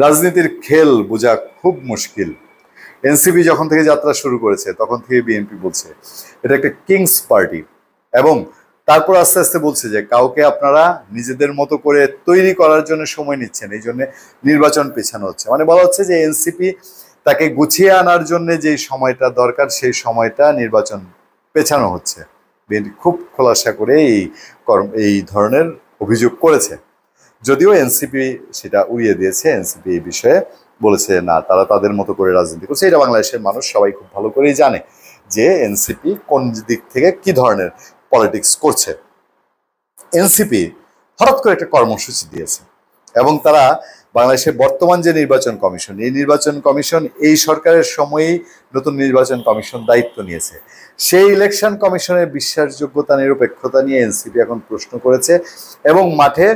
রাজনীতির খেল বোঝা খুব মুশকিল। এনসিপি যখন থেকে যাত্রা শুরু করেছে তখন থেকে বিএনপি বলছে এটা একটা কিংস পার্টি, এবং তারপর আস্তে আস্তে বলছে যে কাউকে আপনারা নিজেদের মতো করে তৈরি করার জন্য সময় নিচ্ছেন, এই জন্য নির্বাচন পেছানো হচ্ছে। মানে বলা হচ্ছে যে এনসিপি তাকে গুছিয়ে আনার জন্য যে সময়টা দরকার সেই সময়টা নির্বাচন পেছানো হচ্ছে। বিএনপি খুব খোলাসা করে এই ধরনের অভিযোগ করেছে, যদিও এনসিপি সেটা উড়িয়ে দিয়েছে। এনসিপি এই বিষয়ে বলেছে না, তারা তাদের মতো করে রাজনীতি করছে। এটা বাংলাদেশের মানুষ সবাই খুব ভালো করেই জানে যে এনসিপি কোন দিক থেকে কি ধরনের পলিটিক্স করছে। এনসিপি হঠাৎ করে একটা কর্মসূচি দিয়েছে, এবং তারা বাংলাদেশের বর্তমান যে নির্বাচন কমিশন, এই নির্বাচন কমিশন এই সরকারের সময়েই নতুন নির্বাচন কমিশন দায়িত্ব নিয়েছে। সেই ইলেকশন কমিশনের বিশ্বাসযোগ্যতা নিরপেক্ষতা নিয়ে এনসিপি এখন প্রশ্ন করেছে এবং মাঠে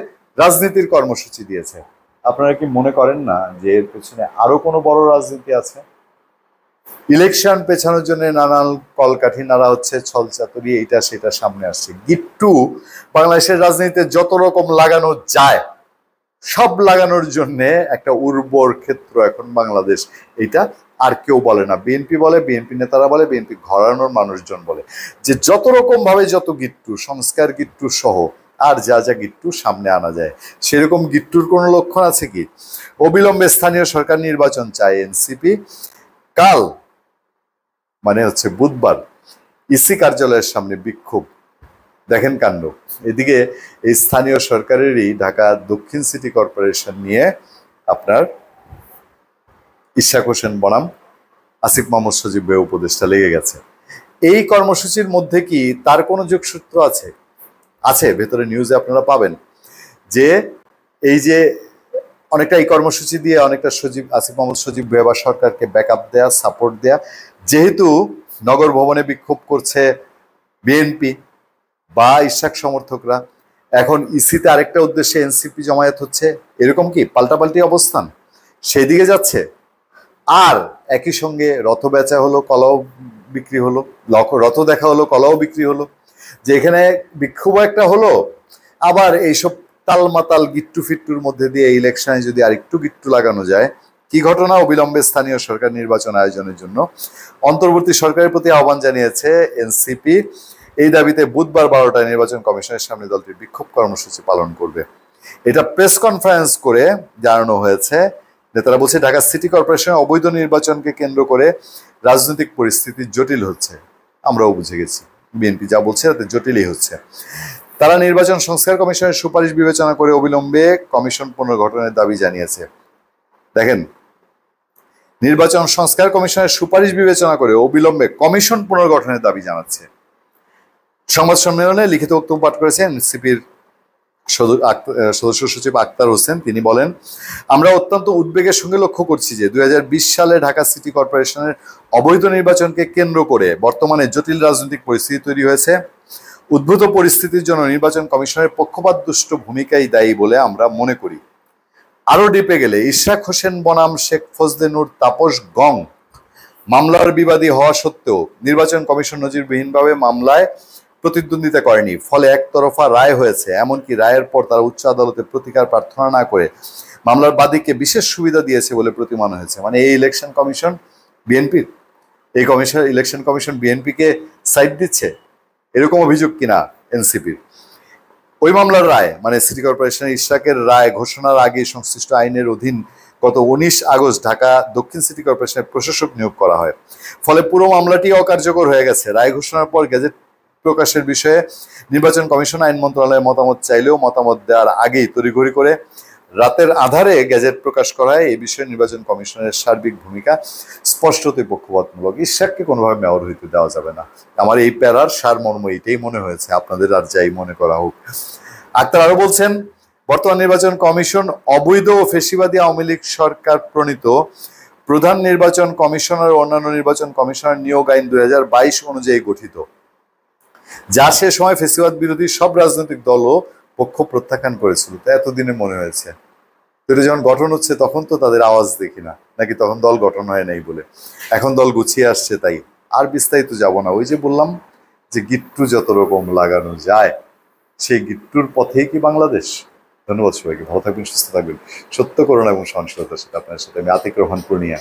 রাজনীতির কর্মসূচি দিয়েছে। আপনারা কি মনে করেন না যে এর পেছনে আরো কোনো বড় রাজনীতি আছে? ইলেকশন পেছানোর জন্য নানান কলকাঠি নাড়া হচ্ছে, ছলচাতুরি এইটা সেটা সামনে আসছে। গিট্টু বাংলাদেশের রাজনীতিতে যত রকম লাগানো যায় সব লাগানোর জন্য একটা উর্বর ক্ষেত্র এখন বাংলাদেশ। এটা আর কেউ বলে না, বিএনপি বলে, বিএনপি নেতারা বলে, বিএনপি ঘরানোর মানুষজন বলে যে যত রকম ভাবে যত গিট্টু, সংস্কার গিট্টু সহ আর যা যা গিট্টু সামনে আনা যায়, সেরকম গিট্টুর কোনো লক্ষণ আছে কি? অবিলম্বে স্থানীয় সরকার নির্বাচন চায় এনসিপি। কাল মানে হচ্ছে বুধবার ইসি কার্যালয়ের সামনে বিক্ষোভ। দেখেন কাণ্ড। এদিকে এই স্থানীয় সরকারেরই ঢাকা দক্ষিণ সিটি কর্পোরেশন নিয়ে আপনার ইশাক হোসেন বনাম আসিফ মাহমুদ সজীব ভাই উপদেষ্টা লেগে গেছে। এই কর্মসূচির মধ্যে কি তার কোনো যোগসূত্র আছে? আছে, ভেতরে নিউজে আপনারা পাবেন যে এই যে অনেকটা এই কর্মসূচি দিয়ে অনেকটা আসিফ মাহমুদ সজীব ভাই বা সরকারকে ব্যাকআপ দেয়া, সাপোর্ট দেয়া। যেহেতু নগর ভবনে বিক্ষোভ করছে বিএনপি বা ইশাক সমর্থকরা, এখন ইসিতে আরেকটা উদ্দেশ্যে এনসিপি জমায়েত হচ্ছে, এরকম কি পাল্টাপাল্টি অবস্থান সেই দিকে যাচ্ছে? আর একই সঙ্গে রথ বেচা হলো, কলাও বিক্রি হলো, রথ দেখা হলো, কলাও বিক্রি হলো, যে এখানে বিক্ষোভ একটা হলো। আবার এইসব তালমাতাল গিট্টু ফিট্টুর মধ্যে দিয়ে ইলেকশনে যদি আরেকটু গিট্টু লাগানো যায়, কি ঘটনা? অবিলম্বে স্থানীয় সরকার নির্বাচন আয়োজনের জন্য অন্তর্বর্তী সরকারের প্রতি আহ্বান জানিয়েছে এনসিপি। এই দাবিতে বুধবার 12টায় নির্বাচন কমিশনের সামনে দলটি বিক্ষোভ কর্মসূচি পালন করবে। এটা প্রেস কনফারেন্স করে জানানো হয়েছে। নেতারা বলছে ঢাকা সিটি কর্পোরেশনের অবৈধ নির্বাচনকে কেন্দ্র করে রাজনৈতিক পরিস্থিতি জটিল হচ্ছে। আমরাও বুঝে গেছি বিএনপি যা বলছে তাতে জটিলই হচ্ছে। তারা নির্বাচন সংস্কার কমিশনের সুপারিশ বিবেচনা করে অবিলম্বে কমিশন পুনর্গঠনের দাবি জানিয়েছে। দেখেন, নির্বাচন সংস্কার কমিশনের সুপারিশ বিবেচনা করে অবিলম্বে কমিশন পুনর্গঠনের দাবি জানাচ্ছে। সংবাদ সম্মেলনে লিখিত বক্তব্য পাঠ করেছেন এনসিপির সদস্য সচিব আক্তার হোসেন। তিনি বলেন, আমরা অত্যন্ত উদ্বেগের সঙ্গে লক্ষ্য করছি যে 2020 সালে ঢাকা সিটি কর্পোরেশনের অবৈধ নির্বাচনকে কেন্দ্র করে বর্তমানে জটিল রাজনৈতিক পরিস্থিতি তৈরি হয়েছে। উদ্ভূত পরিস্থিতির জন্য নির্বাচন কমিশনের পক্ষপাতদুষ্ট ভূমিকাই দায়ী বলে আমরা মনে করি। আরো ডিপে গেলে ইশাক হোসেন বনাম শেখ ফজলে নূর তাপস গং মামলার বিবাদী হওয়া সত্ত্বেও নির্বাচন কমিশন নজিরবিহীনভাবে মামলায় প্রতিদ্বন্দ্বিতা করেনি, ফলে একতরফা রায় হয়েছে। এমনকি রায়ের পর তারা উচ্চ আদালতে প্রতিকার প্রার্থনা না করে মামলার বাদীকে বিশেষ সুবিধা দিয়েছে বলে প্রতিমান হয়েছে। মানে এই ইলেকশন কমিশন বিএনপির, এই ইলেকশন কমিশন বিএনপিকে সাইড দিচ্ছে, এরকম অভিযোগ কিনা এনসিপির। ওই মামলার রায় মানে সিটি কর্পোরেশনের ইশরাকের রায় ঘোষণার আগে সংশ্লিষ্ট আইনের অধীন গত 19 আগস্ট ঢাকা দক্ষিণ সিটি কর্পোরেশনের প্রশাসক নিয়োগ করা হয়। ফলে পুরো মামলাটি অকার্যকর হয়ে গেছে। রায় ঘোষণার পর গেজেট প্রকাশের বিষয়ে নির্বাচন কমিশন আইন মন্ত্রণালয়ের মতামত চাইলেও মতামত দেওয়ার আগেই তড়িঘড়ি করে রাতের আধারে গেজেট প্রকাশ করা হয়। এই বিষয়ে নির্বাচন কমিশনের সার্বিক ভূমিকা স্পষ্টতই পক্ষপাতমূলক। ইশরাককে কোনোভাবে মেয়র হইতে দেওয়া যাবে না। আমার এই প্যারার সারমর্ম এটাই মনে হয়েছে, আপনাদের আর যাই মনে করা হোক। আক্তার আরো বলছেন, বর্তমান নির্বাচন কমিশন অবৈধ ও ফেসিবাদী আওয়ামী লীগ সরকার প্রণীত প্রধান নির্বাচন কমিশনার ও অন্যান্য নির্বাচন কমিশনার নিয়োগ আইন 2022 অনুযায়ী গঠিত, যা সে সময় ফেসিবাদ বিরোধী সব রাজনৈতিক দলও পক্ষ প্রত্যাখ্যান করেছিল। তা এতদিনে মনে হয়েছে। এটা যখন গঠন হচ্ছে তখন তো তাদের আওয়াজ দেখি না, নাকি তখন দল গঠন হয় নাই বলে? এখন দল গুছিয়ে আসছে তাই। আর বিস্তারিত যাব না। ওই যে বললাম যে গিট্টু যত রকম লাগানো যায়, সেই গিট্টুর পথেই কি বাংলাদেশ? ধন্যবাদ সবাইকে, ভালো থাকবেন, সুস্থ থাকবেন, সত্য করুণা এবং সহনশীলতার সাথে আপনার সাথে আমি আতিক রহমান পূর্ণিয়া।